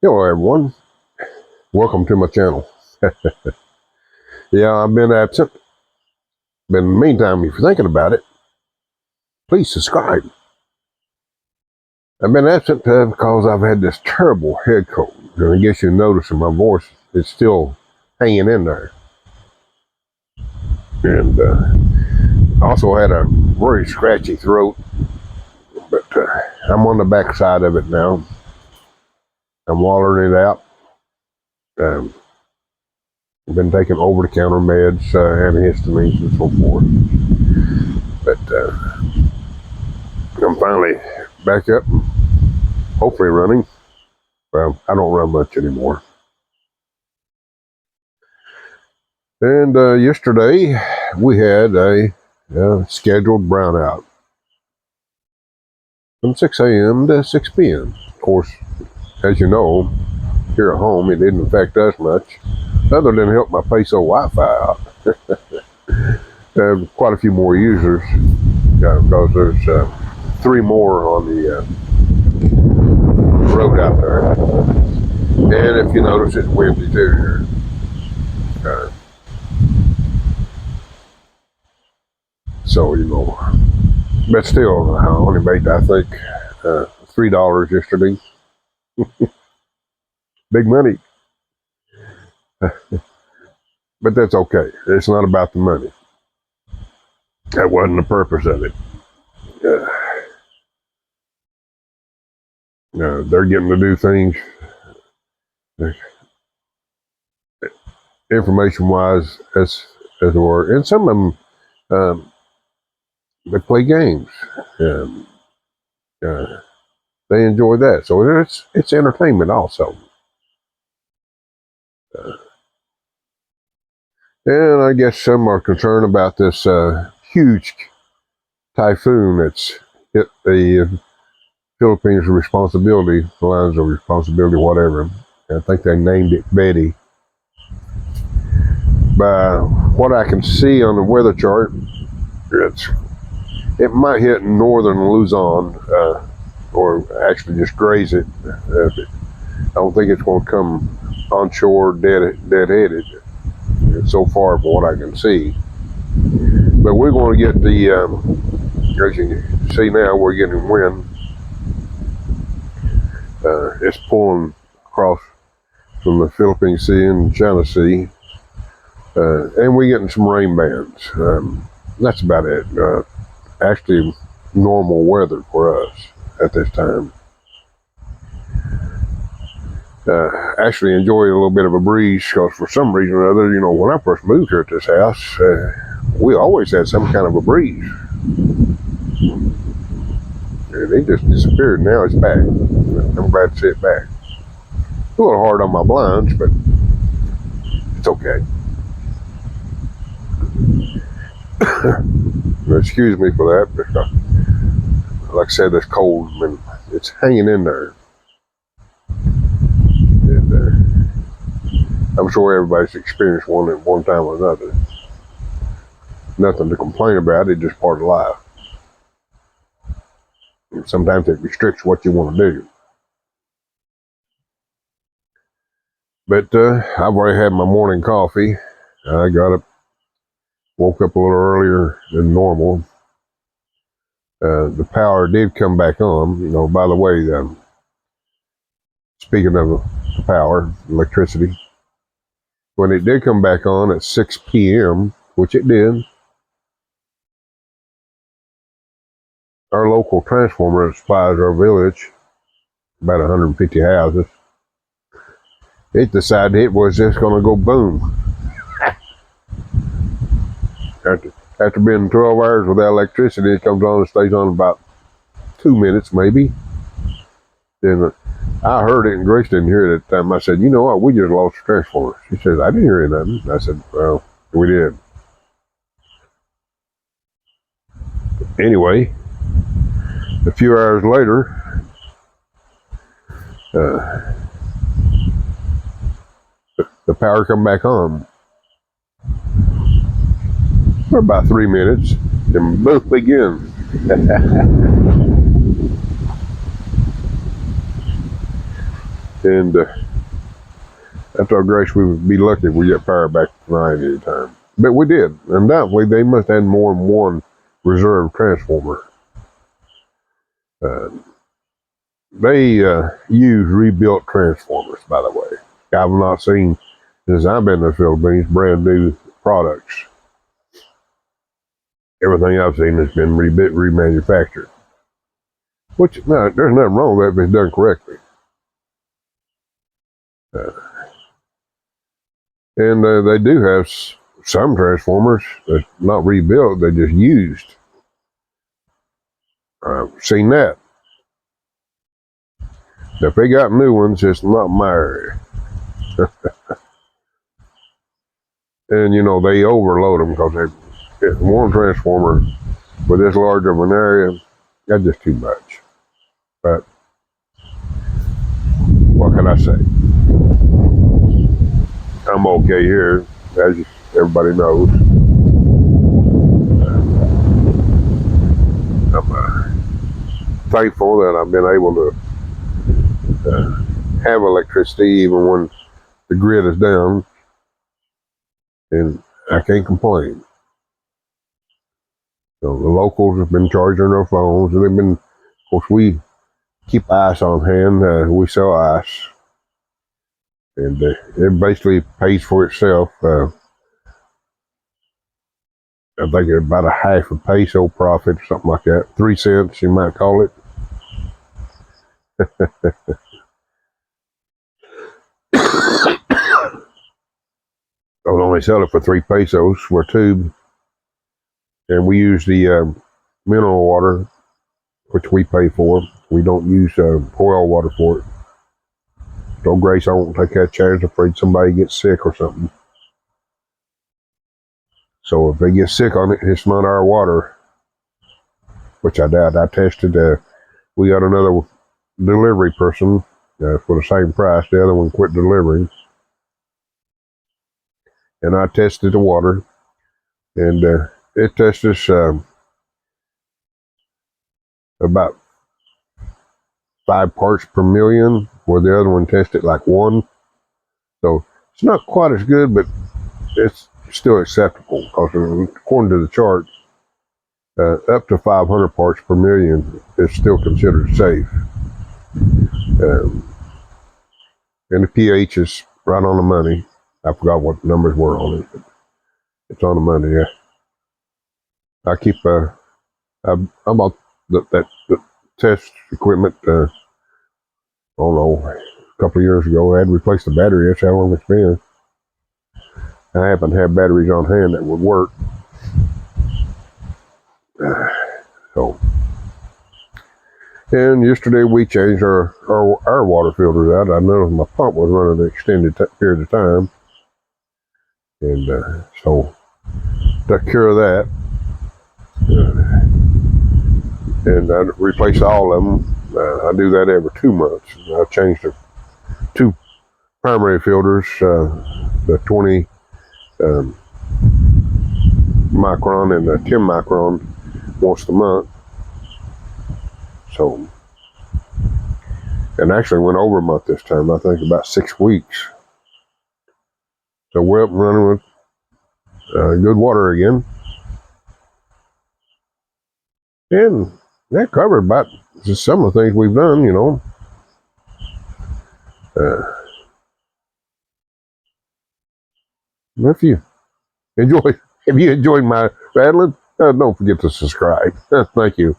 Hello, everyone. Welcome to my channel. Yeah, I've been absent, but in the meantime, if you're thinking about it, please subscribe. I've been absent because I've had this terrible head cold. And I guess you notice in my voice, it's still hanging in there. And also had a very scratchy throat, but I'm on the back side of it now. I'm wallering it out. I've been taking over-the-counter meds, antihistamines, and so forth. But I'm finally back up, hopefully running. Well, I don't run much anymore. And yesterday we had a scheduled brownout from 6 a.m. to 6 p.m. Of course, as you know, here at home it didn't affect us much, other than help my Peso Wi-Fi out. Quite a few more users because there's 3 more on the road out there. And if you notice, it's windy too here. So, but still, I only made, I think, $3 yesterday. Big money. But that's okay. It's not about the money. That wasn't the purpose of it. They're getting to do things information-wise as it were. And some of them, they play games. Um, they enjoy that. So it's entertainment also. And I guess some are concerned about this huge typhoon that's hit the Philippines responsibility, lines of responsibility, whatever. I think they named it Betty. By what I can see on the weather chart, it might hit northern Luzon, or actually just graze it. I don't think it's going to come onshore dead-headed so far from what I can see. But we're going to get the, as you can see now, we're getting wind. It's pulling across from the Philippine Sea and China Sea. And we're getting some rain bands. That's about it. Actually, normal weather for us at this time. Actually enjoy a little bit of a breeze because for some reason or other, when I first moved here at this house, we always had some kind of a breeze. And it just disappeared. Now it's back. I'm glad to see it back. A little hard on my blinds, but it's okay. Excuse me for that, because, like I said, it's cold and it's hanging in there. And I'm sure everybody's experienced one at one time or another. Nothing to complain about, it's just part of life. And sometimes it restricts what you want to do. But I've already had my morning coffee. I got up, woke up a little earlier than normal. The power did come back on. By the way, speaking of the power, electricity, when it did come back on at 6 p.m., which it did, our local transformer that supplies our village, about 150 houses, it decided it was just going to go boom. After being 12 hours without electricity, it comes on and stays on about 2 minutes, maybe. Then I heard it, and Grace didn't hear it at the time. I said, "You know what? We just lost the transformer." She says, "I didn't hear nothing." I said, "Well, we did." Anyway, a few hours later, the power come back on for about 3 minutes, then boom again. And I told Grace we would be lucky if we get power back tonight anytime. But we did. Undoubtedly, they must have more than one reserve transformer. They use rebuilt transformers, by the way. I've not seen, since I've been in the Philippines, brand new products. Everything I've seen has been remanufactured. Which, no, there's nothing wrong with that if it's done correctly. And they do have some transformers that's not rebuilt, they're just used. I've seen that. If they got new ones, it's not my area. And you know, they overload them because one transformer with this large of an area, that's just too much. But what can I say? I'm okay here, as everybody knows. I'm thankful that I've been able to have electricity even when the grid is down, and I can't complain. So the locals have been charging their phones, and they've been, of course, we keep ice on hand. We sell ice, and it basically pays for itself. I think it's about a half a peso profit or something like that. 3 cents, you might call it. I would only sell it for 3 pesos for a tube. And we use the mineral water, which we pay for. We don't use oil water for it. So Grace, I won't take that chance. Afraid somebody gets sick or something. So if they get sick on it, it's not our water, which I doubt. I tested. We got another delivery person for the same price. The other one quit delivering. And I tested the water, and it tested about 5 parts per million, where the other one tested like 1. So it's not quite as good, but it's still acceptable because according to the chart, up to 500 parts per million is still considered safe. And the pH is right on the money. I forgot what the numbers were on it, but it's on the money. Yeah. I keep I bought that test equipment. I don't know, a couple of years ago. I had to replace the battery. That's how long it's been. I happen to have batteries on hand that would work. So, and yesterday we changed our water filters out. I noticed my pump was running an extended period of time, and so took care of that. And I replace all of them. I do that every 2 months. I changed the 2 primary filters, the 20 micron and the 10 micron once a month. So, and actually went over a month this time. I think about 6 weeks. So we're up and running with good water again. And that covered about just some of the things we've done, you know. If you enjoyed my rattling, don't forget to subscribe. Thank you.